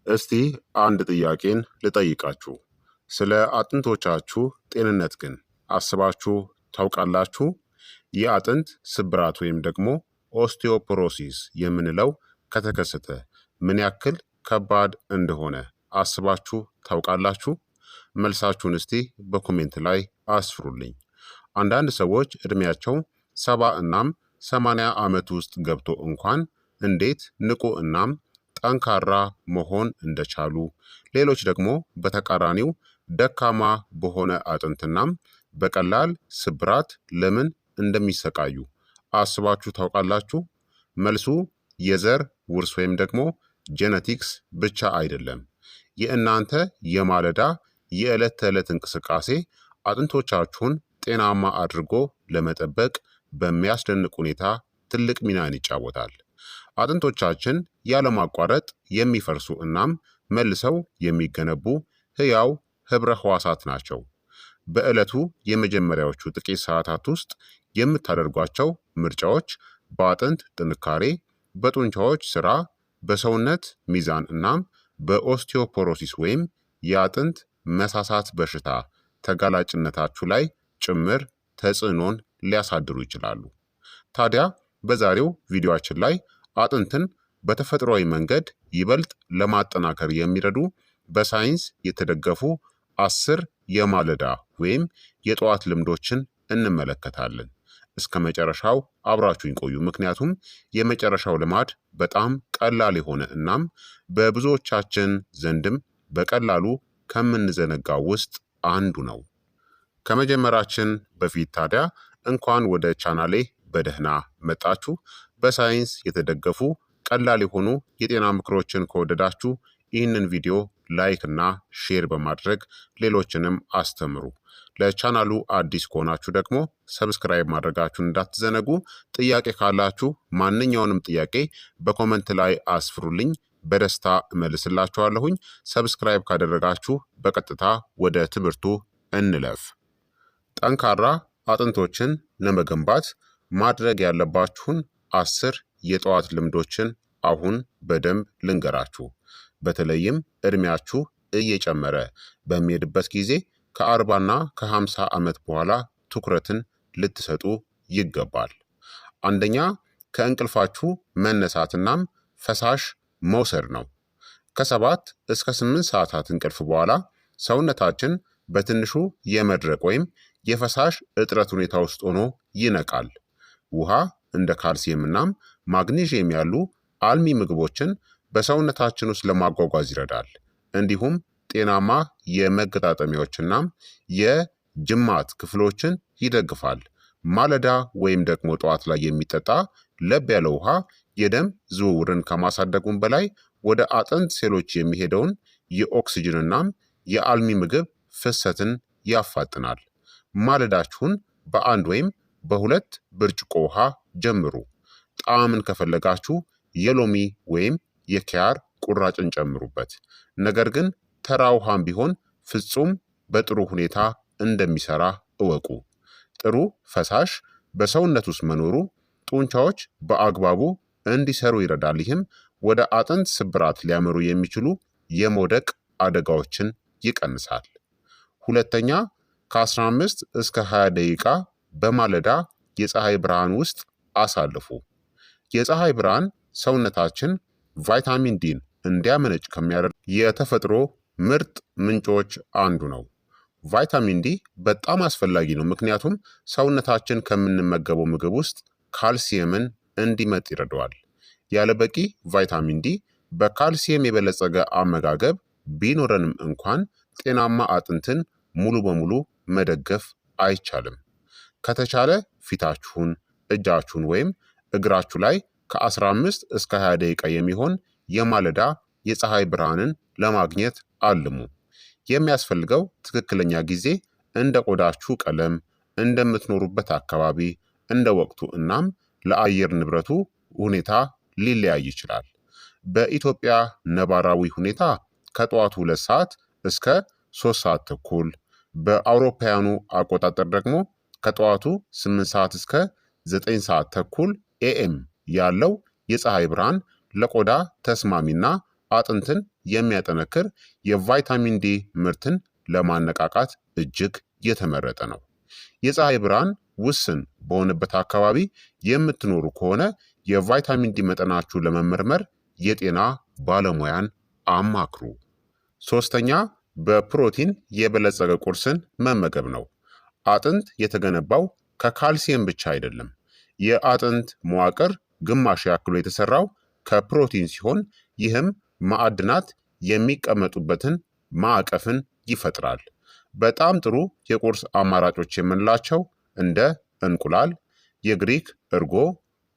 እስቲ አንድ ጥያቄን ልጠይቃችሁ። ስለ አጥንቶቻችሁ ጤንነት ግን አስባችሁ ታውቃላችሁ? የአጥንት ስብራት ወይም ደግሞ ኦስቲዮፖሮሲስ የምንለው ከተከሰተ ምን ያክል ከባድ እንደሆነ አስባችሁ ታውቃላችሁ? መልሳችሁን እስቲ በኮሜንት ላይ አስፍሩልኝ። አንዳንድ ሰዎች እድሜያቸው 70 እናም 80 ዓመት ውስጥ ገብቶ እንኳን እንዴት ንቁ እናም ጠንካራ መሆን እንደቻሉ፣ ሌሎች ደግሞ በተቃራኒው ደካማ በሆነ አጥንትናም በቀላል ስብራት ለምን እንደሚሰቃዩ አስባችሁ ታውቃላችሁ? መልሱ የዘር ውርስ ወይም ደግሞ ጄኔቲክስ ብቻ አይደለም። የእናንተ የማለዳ የዕለት ተዕለት እንቅስቃሴ አጥንቶቻችሁን ጤናማ አድርጎ ለመጠበቅ በሚያስደንቅ ሁኔታ ትልቅ ሚናን ይጫወታል። አጥንቶቻችን ያለማቋረጥ የሚፈርሱ እናም መልሰው የሚገነቡ ህያው ህብረ ህዋሳት ናቸው። በዕለቱ የመጀመሪያዎቹ ጥቂት ሰዓታት ውስጥ የምታደርጓቸው ምርጫዎች በአጥንት ጥንካሬ፣ በጡንቻዎች ስራ፣ በሰውነት ሚዛን እናም በኦስቲዮፖሮሲስ ወይም የአጥንት መሳሳት በሽታ ተጋላጭነታችሁ ላይ ጭምር ተጽዕኖን ሊያሳድሩ ይችላሉ። ታዲያ በዛሬው ቪዲዮአችን ላይ አጥንትን በተፈጥሯዊ መንገድ ይበልጥ ለማጠናከር የሚረዱ በሳይንስ የተደገፉ 10 የማለዳ ወይም የጠዋት ልምዶችን እንመለከታለን። እስከ መጨረሻው አብራችሁኝ ቆዩ፣ ምክንያቱም የመጨረሻው ልማድ በጣም ቀላል የሆነ እናም በብዙዎቻችን ዘንድም በቀላሉ ከምንዘነጋው ውስጥ አንዱ ነው። ከመጀመራችን በፊት ታዲያ እንኳን ወደ ቻናሌ በደህና መጣችሁ። በሳይንስ የተደገፉ ቀላል የሆኑ የጤና ምክሮችን ከወደዳችሁ ይህንን ቪዲዮ ላይክ እና ሼር በማድረግ ሌሎችንም አስተምሩ። ለቻናሉ አዲስ ከሆናችሁ ደግሞ ሰብስክራይብ ማድረጋችሁን እንዳትዘነጉ። ጥያቄ ካላችሁ ማንኛውንም ጥያቄ በኮመንት ላይ አስፍሩልኝ፣ በደስታ እመልስላችኋለሁኝ። ሰብስክራይብ ካደረጋችሁ በቀጥታ ወደ ትምህርቱ እንለፍ። ጠንካራ አጥንቶችን ለመገንባት ማድረግ ያለባችሁን 10 የጠዋት ልምዶችን አሁን በደንብ ልንገራችሁ። በተለይም እድሜያችሁ እየጨመረ በሚሄድበት ጊዜ ከ40ና ከ50 ዓመት በኋላ ትኩረትን ልትሰጡ ይገባል። አንደኛ፣ ከእንቅልፋችሁ መነሳትናም ፈሳሽ መውሰድ ነው። ከ7 እስከ 8 ሰዓታት እንቅልፍ በኋላ ሰውነታችን በትንሹ የመድረቅ ወይም የፈሳሽ እጥረት ሁኔታ ውስጥ ሆኖ ይነቃል። ውሃ እንደ ካልሲየም እናም ማግኔዥየም ያሉ አልሚ ምግቦችን በሰውነታችን ውስጥ ለማጓጓዝ ይረዳል። እንዲሁም ጤናማ የመገጣጠሚያዎችናም የጅማት ክፍሎችን ይደግፋል። ማለዳ ወይም ደግሞ ጠዋት ላይ የሚጠጣ ለብ ያለ ውሃ የደም ዝውውርን ከማሳደጉም በላይ ወደ አጥንት ሴሎች የሚሄደውን የኦክስጅንናም የአልሚ ምግብ ፍሰትን ያፋጥናል። ማለዳችሁን በ1 ወይም በ2 ብርጭቆ ውሃ ጀምሩ። ጣዕምን ከፈለጋችሁ የሎሚ ወይም የኪያር ቁራጭን ጨምሩበት። ነገር ግን ተራ ውሃም ቢሆን ፍጹም በጥሩ ሁኔታ እንደሚሰራ እወቁ። ጥሩ ፈሳሽ በሰውነት ውስጥ መኖሩ ጡንቻዎች በአግባቡ እንዲሰሩ ይረዳል። ይህም ወደ አጥንት ስብራት ሊያመሩ የሚችሉ የመውደቅ አደጋዎችን ይቀንሳል። ሁለተኛ፣ ከ15 እስከ 20 ደቂቃ በማለዳ የፀሐይ ብርሃን ውስጥ አሳልፉ። የፀሐይ ብርሃን ሰውነታችን ቫይታሚን ዲን እንዲያመነጭ ከሚያደርግ የተፈጥሮ ምርጥ ምንጮች አንዱ ነው። ቫይታሚን ዲ በጣም አስፈላጊ ነው፣ ምክንያቱም ሰውነታችን ከምንመገበው ምግብ ውስጥ ካልሲየምን እንዲመጥ ይረዳዋል። ያለ በቂ ቫይታሚን ዲ በካልሲየም የበለጸገ አመጋገብ ቢኖረንም እንኳን ጤናማ አጥንትን ሙሉ በሙሉ መደገፍ አይቻልም። ከተቻለ ፊታችሁን፣ እጃችሁን ወይም እግራችሁ ላይ ከ15 እስከ 20 ደቂቃ የሚሆን የማለዳ የፀሐይ ብርሃንን ለማግኘት አልሙ። የሚያስፈልገው ትክክለኛ ጊዜ እንደ ቆዳችሁ ቀለም፣ እንደምትኖሩበት አካባቢ፣ እንደ ወቅቱ እናም ለአየር ንብረቱ ሁኔታ ሊለያይ ይችላል። በኢትዮጵያ ነባራዊ ሁኔታ ከጠዋቱ 2 ሰዓት እስከ 3 ሰዓት ተኩል፣ በአውሮፓውያኑ አቆጣጠር ደግሞ ከጠዋቱ 8 ሰዓት እስከ 9 ሰዓት ተኩል ኤኤም ያለው የፀሐይ ብርሃን ለቆዳ ተስማሚና አጥንትን የሚያጠነክር የቫይታሚን ዲ ምርትን ለማነቃቃት እጅግ የተመረጠ ነው። የፀሐይ ብርሃን ውስን በሆነበት አካባቢ የምትኖሩ ከሆነ የቫይታሚን ዲ መጠናችሁን ለመመርመር የጤና ባለሙያን አማክሩ። ሶስተኛ፣ በፕሮቲን የበለጸገ ቁርስን መመገብ ነው። አጥንት የተገነባው ከካልሲየም ብቻ አይደለም። የአጥንት መዋቅር ግማሽ ያክሉ የተሰራው ከፕሮቲን ሲሆን ይህም ማዕድናት የሚቀመጡበትን ማዕቀፍን ይፈጥራል። በጣም ጥሩ የቁርስ አማራጮች የምንላቸው እንደ እንቁላል፣ የግሪክ እርጎ፣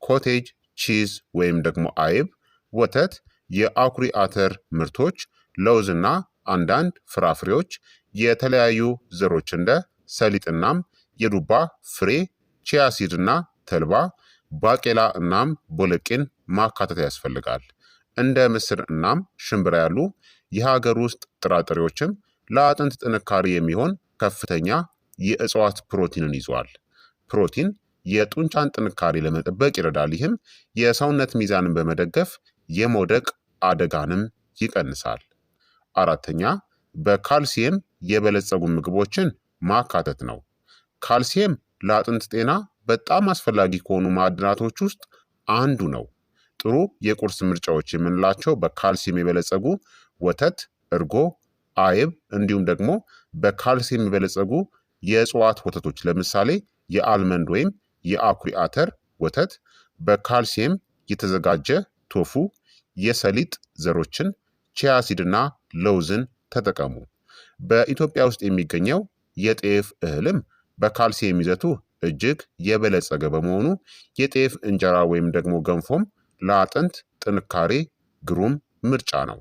ኮቴጅ ቺዝ ወይም ደግሞ አይብ፣ ወተት፣ የአኩሪ አተር ምርቶች፣ ለውዝና አንዳንድ ፍራፍሬዎች፣ የተለያዩ ዘሮች እንደ ሰሊጥ የዱባ ፍሬ፣ ቺያሲድና ተልባ፣ ባቄላ ቦለቄን ማካተት ያስፈልጋል። እንደ ምስር ሽምብራ ያሉ የሀገር ውስጥ ጥራጥሬዎችም ለአጥንት ጥንካሬ የሚሆን ከፍተኛ የእጽዋት ፕሮቲንን ይዟል። ፕሮቲን የጡንቻን ጥንካሬ ለመጠበቅ ይረዳል። ይህም የሰውነት ሚዛንን በመደገፍ የመውደቅ አደጋንም ይቀንሳል። አራተኛ፣ በካልሲየም የበለጸጉ ምግቦችን ማካተት ነው። ካልሲየም ለአጥንት ጤና በጣም አስፈላጊ ከሆኑ ማዕድናቶች ውስጥ አንዱ ነው። ጥሩ የቁርስ ምርጫዎች የምንላቸው በካልሲየም የበለጸጉ ወተት፣ እርጎ፣ አይብ እንዲሁም ደግሞ በካልሲየም የበለጸጉ የእጽዋት ወተቶች ለምሳሌ የአልመንድ ወይም የአኩሪ አተር ወተት፣ በካልሲየም የተዘጋጀ ቶፉ፣ የሰሊጥ ዘሮችን፣ ቺያሲድና ለውዝን ተጠቀሙ። በኢትዮጵያ ውስጥ የሚገኘው የጤፍ እህልም በካልሲየም ይዘቱ እጅግ የበለጸገ በመሆኑ የጤፍ እንጀራ ወይም ደግሞ ገንፎም ለአጥንት ጥንካሬ ግሩም ምርጫ ነው።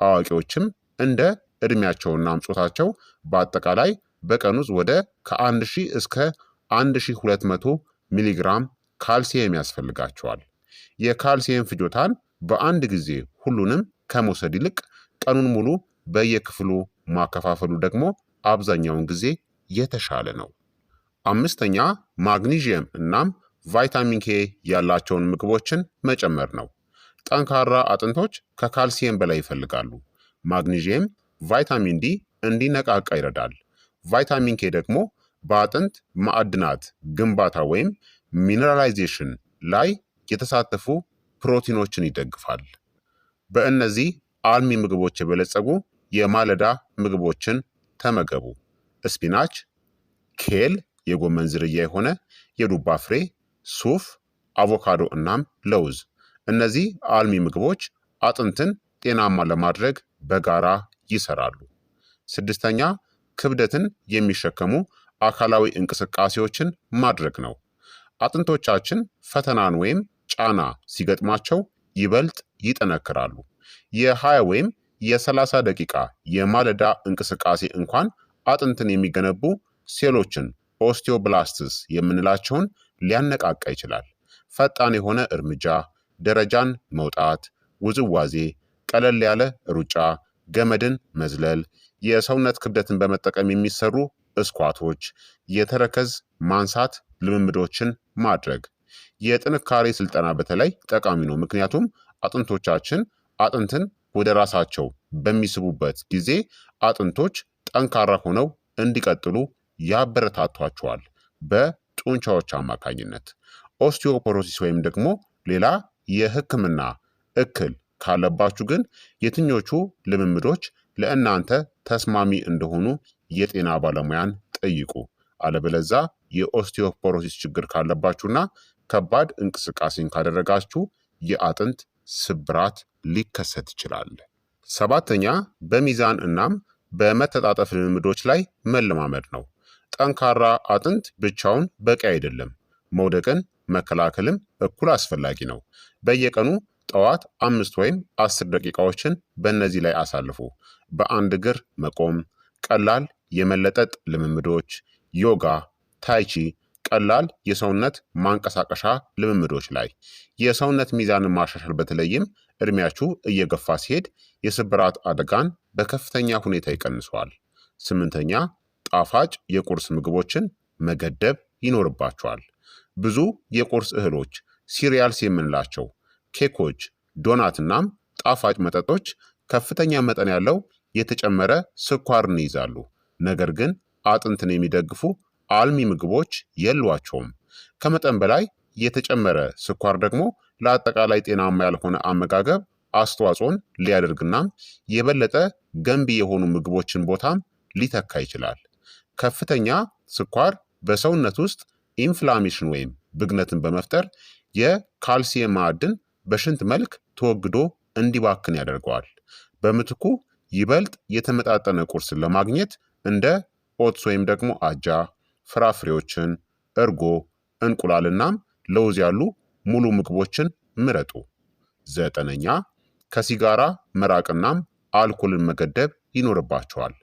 አዋቂዎችም እንደ እድሜያቸውና ጾታቸው በአጠቃላይ በቀን ውስጥ ወደ ከ1000 እስከ 1200 ሚሊግራም ካልሲየም ያስፈልጋቸዋል። የካልሲየም ፍጆታን በአንድ ጊዜ ሁሉንም ከመውሰድ ይልቅ ቀኑን ሙሉ በየክፍሉ ማከፋፈሉ ደግሞ አብዛኛውን ጊዜ የተሻለ ነው። አምስተኛ፣ ማግኒዥየም ቫይታሚን ኬ ያላቸውን ምግቦችን መጨመር ነው። ጠንካራ አጥንቶች ከካልሲየም በላይ ይፈልጋሉ። ማግኒዥየም ቫይታሚን ዲ እንዲነቃቃ ይረዳል። ቫይታሚን ኬ ደግሞ በአጥንት ማዕድናት ግንባታ ወይም ሚነራላይዜሽን ላይ የተሳተፉ ፕሮቲኖችን ይደግፋል። በእነዚህ አልሚ ምግቦች የበለጸጉ የማለዳ ምግቦችን ተመገቡ። ስፒናች፣ ኬል የጎመን ዝርያ የሆነ የዱባ ፍሬ፣ ሱፍ፣ አቮካዶ ለውዝ። እነዚህ አልሚ ምግቦች አጥንትን ጤናማ ለማድረግ በጋራ ይሰራሉ። ስድስተኛ፣ ክብደትን የሚሸከሙ አካላዊ እንቅስቃሴዎችን ማድረግ ነው። አጥንቶቻችን ፈተናን ወይም ጫና ሲገጥማቸው ይበልጥ ይጠነክራሉ። የ20 ወይም የ30 ደቂቃ የማለዳ እንቅስቃሴ እንኳን አጥንትን የሚገነቡ ሴሎችን ኦስቲዮብላስትስ የምንላቸውን ሊያነቃቃ ይችላል። ፈጣን የሆነ እርምጃ፣ ደረጃን መውጣት፣ ውዝዋዜ፣ ቀለል ያለ ሩጫ፣ ገመድን መዝለል፣ የሰውነት ክብደትን በመጠቀም የሚሰሩ እስኳቶች፣ የተረከዝ ማንሳት ልምምዶችን ማድረግ። የጥንካሬ ስልጠና በተለይ ጠቃሚ ነው፣ ምክንያቱም አጥንቶቻችን አጥንትን ወደ ራሳቸው በሚስቡበት ጊዜ አጥንቶች ጠንካራ ሆነው እንዲቀጥሉ ያበረታቷቸዋል በጡንቻዎች አማካኝነት። ኦስቲዮፖሮሲስ ወይም ደግሞ ሌላ የሕክምና እክል ካለባችሁ ግን የትኞቹ ልምምዶች ለእናንተ ተስማሚ እንደሆኑ የጤና ባለሙያን ጠይቁ። አለበለዛ የኦስቲዮፖሮሲስ ችግር ካለባችሁና ከባድ እንቅስቃሴን ካደረጋችሁ የአጥንት ስብራት ሊከሰት ይችላል። ሰባተኛ፣ በሚዛን በመተጣጠፍ ልምምዶች ላይ መለማመድ ነው። ጠንካራ አጥንት ብቻውን በቂ አይደለም። መውደቅን መከላከልም እኩል አስፈላጊ ነው። በየቀኑ ጠዋት 5 ወይም 10 ደቂቃዎችን በእነዚህ ላይ አሳልፉ። በአንድ እግር መቆም፣ ቀላል የመለጠጥ ልምምዶች፣ ዮጋ፣ ታይቺ፣ ቀላል የሰውነት ማንቀሳቀሻ ልምምዶች ላይ። የሰውነት ሚዛንን ማሻሻል በተለይም እድሜያችሁ እየገፋ ሲሄድ የስብራት አደጋን በከፍተኛ ሁኔታ ይቀንሰዋል። 8ኛ፣ ጣፋጭ የቁርስ ምግቦችን መገደብ ይኖርባቸዋል። ብዙ የቁርስ እህሎች ሲሪያልስ የምንላቸው ኬኮች፣ ዶናት ጣፋጭ መጠጦች ከፍተኛ መጠን ያለው የተጨመረ ስኳርን ይይዛሉ። ነገር ግን አጥንትን የሚደግፉ አልሚ ምግቦች የሏቸውም። ከመጠን በላይ የተጨመረ ስኳር ደግሞ ለአጠቃላይ ጤናማ ያልሆነ አመጋገብ አስተዋጽኦን ሊያደርግናም የበለጠ ገንቢ የሆኑ ምግቦችን ቦታም ሊተካ ይችላል። ከፍተኛ ስኳር በሰውነት ውስጥ ኢንፍላሜሽን ወይም ብግነትን በመፍጠር የካልሲየም ማዕድን በሽንት መልክ ተወግዶ እንዲባክን ያደርገዋል። በምትኩ ይበልጥ የተመጣጠነ ቁርስን ለማግኘት እንደ ኦትስ ወይም ደግሞ አጃ፣ ፍራፍሬዎችን፣ እርጎ፣ እንቁላልናም ለውዝ ያሉ ሙሉ ምግቦችን ምረጡ። 9ኛ ከሲጋራ መራቅናም አልኮልን መገደብ ይኖርባቸዋል።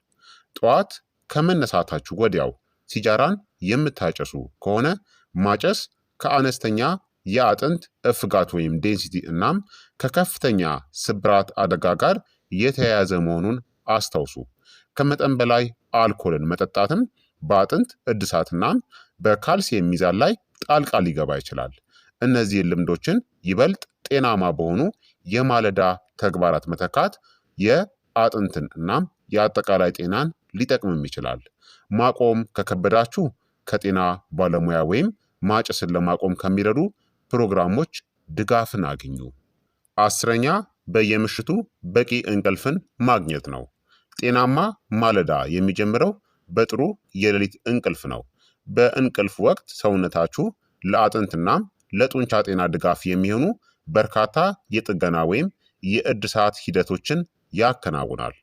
ጠዋት ከመነሳታችሁ ወዲያው ሲጃራን የምታጨሱ ከሆነ ማጨስ ከአነስተኛ የአጥንት እፍጋት ወይም ዴንሲቲ እናም ከከፍተኛ ስብራት አደጋ ጋር የተያያዘ መሆኑን አስታውሱ። ከመጠን በላይ አልኮልን መጠጣትም በአጥንት እድሳትናም በካልሲየም ሚዛን ላይ ጣልቃ ሊገባ ይችላል። እነዚህን ልምዶችን ይበልጥ ጤናማ በሆኑ የማለዳ ተግባራት መተካት የአጥንትን እናም የአጠቃላይ ጤናን ሊጠቅምም ይችላል። ማቆም ከከበዳችሁ ከጤና ባለሙያ ወይም ማጨስን ለማቆም ከሚረዱ ፕሮግራሞች ድጋፍን አግኙ። 10ኛ በየምሽቱ በቂ እንቅልፍን ማግኘት ነው። ጤናማ ማለዳ የሚጀምረው በጥሩ የሌሊት እንቅልፍ ነው። በእንቅልፍ ወቅት ሰውነታችሁ ለአጥንትናም ለጡንቻ ጤና ድጋፍ የሚሆኑ በርካታ የጥገና ወይም የእድሳት ሂደቶችን ያከናውናል።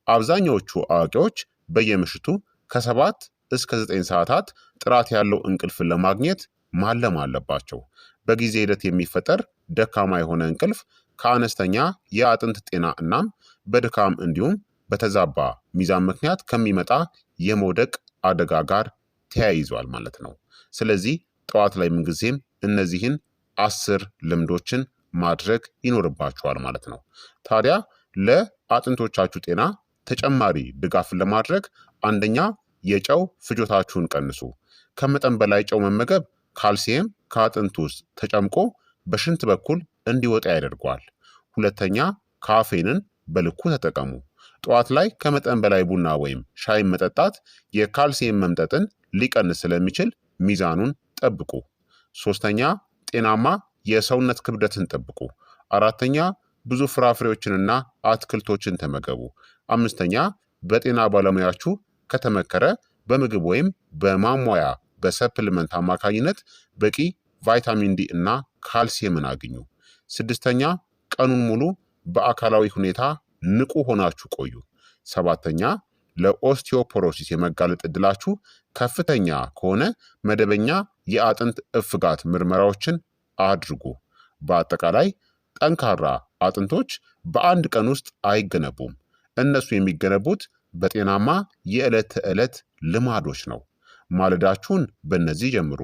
አብዛኛዎቹ አዋቂዎች በየምሽቱ ከ7 እስከ 9 ሰዓታት ጥራት ያለው እንቅልፍን ለማግኘት ማለም አለባቸው። በጊዜ ሂደት የሚፈጠር ደካማ የሆነ እንቅልፍ ከአነስተኛ የአጥንት ጤና እናም በድካም እንዲሁም በተዛባ ሚዛን ምክንያት ከሚመጣ የመውደቅ አደጋ ጋር ተያይዟል ማለት ነው። ስለዚህ ጠዋት ላይ ምንጊዜም እነዚህን 10 ልምዶችን ማድረግ ይኖርባችኋል ማለት ነው። ታዲያ ለአጥንቶቻችሁ ጤና ተጨማሪ ድጋፍን ለማድረግ አንደኛ የጨው ፍጆታችሁን ቀንሱ። ከመጠን በላይ ጨው መመገብ ካልሲየም ከአጥንት ውስጥ ተጨምቆ በሽንት በኩል እንዲወጣ ያደርገዋል። ሁለተኛ ካፌንን በልኩ ተጠቀሙ። ጠዋት ላይ ከመጠን በላይ ቡና ወይም ሻይ መጠጣት የካልሲየም መምጠጥን ሊቀንስ ስለሚችል ሚዛኑን ጠብቁ። ሶስተኛ ጤናማ የሰውነት ክብደትን ጠብቁ። አራተኛ ብዙ ፍራፍሬዎችንና አትክልቶችን ተመገቡ። አምስተኛ በጤና ባለሙያችሁ ከተመከረ በምግብ ወይም በማሟያ በሰፕልመንት አማካኝነት በቂ ቫይታሚን ዲ እና ካልሲየምን አግኙ። ስድስተኛ ቀኑን ሙሉ በአካላዊ ሁኔታ ንቁ ሆናችሁ ቆዩ። ሰባተኛ ለኦስቲዮፖሮሲስ የመጋለጥ ዕድላችሁ ከፍተኛ ከሆነ መደበኛ የአጥንት እፍጋት ምርመራዎችን አድርጉ። በአጠቃላይ ጠንካራ አጥንቶች በአንድ ቀን ውስጥ አይገነቡም። እነሱ የሚገነቡት በጤናማ የዕለት ተዕለት ልማዶች ነው። ማለዳችሁን በእነዚህ ጀምሩ።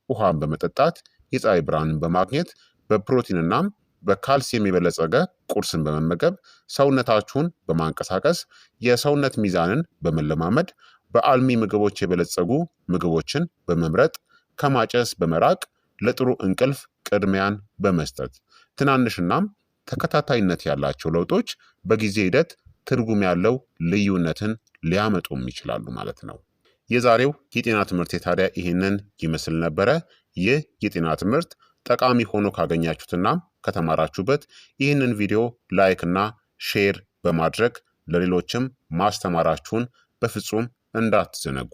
ውሃን በመጠጣት የፀሐይ ብርሃንን በማግኘት በፕሮቲንናም በካልሲየም የበለጸገ ቁርስን በመመገብ ሰውነታችሁን በማንቀሳቀስ የሰውነት ሚዛንን በመለማመድ በአልሚ ምግቦች የበለጸጉ ምግቦችን በመምረጥ ከማጨስ በመራቅ ለጥሩ እንቅልፍ ቅድሚያን በመስጠት ትናንሽናም ተከታታይነት ያላቸው ለውጦች በጊዜ ሂደት ትርጉም ያለው ልዩነትን ሊያመጡም ይችላሉ ማለት ነው። የዛሬው የጤና ትምህርት ታዲያ ይህንን ይመስል ነበረ። ይህ የጤና ትምህርት ጠቃሚ ሆኖ ካገኛችሁትና ከተማራችሁበት ይህንን ቪዲዮ ላይክ እና ሼር በማድረግ ለሌሎችም ማስተማራችሁን በፍጹም እንዳትዘነጉ።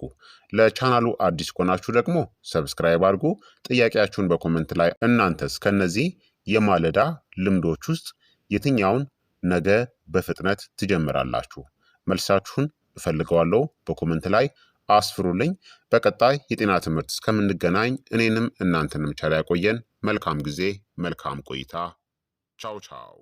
ለቻናሉ አዲስ ከሆናችሁ ደግሞ ሰብስክራይብ አድርጉ። ጥያቄያችሁን በኮመንት ላይ እናንተስ ከነዚህ የማለዳ ልምዶች ውስጥ የትኛውን ነገ በፍጥነት ትጀምራላችሁ? መልሳችሁን እፈልገዋለሁ። በኮመንት ላይ አስፍሩልኝ። በቀጣይ የጤና ትምህርት እስከምንገናኝ እኔንም እናንተንም ቸር ያቆየን። መልካም ጊዜ፣ መልካም ቆይታ። ቻው ቻው።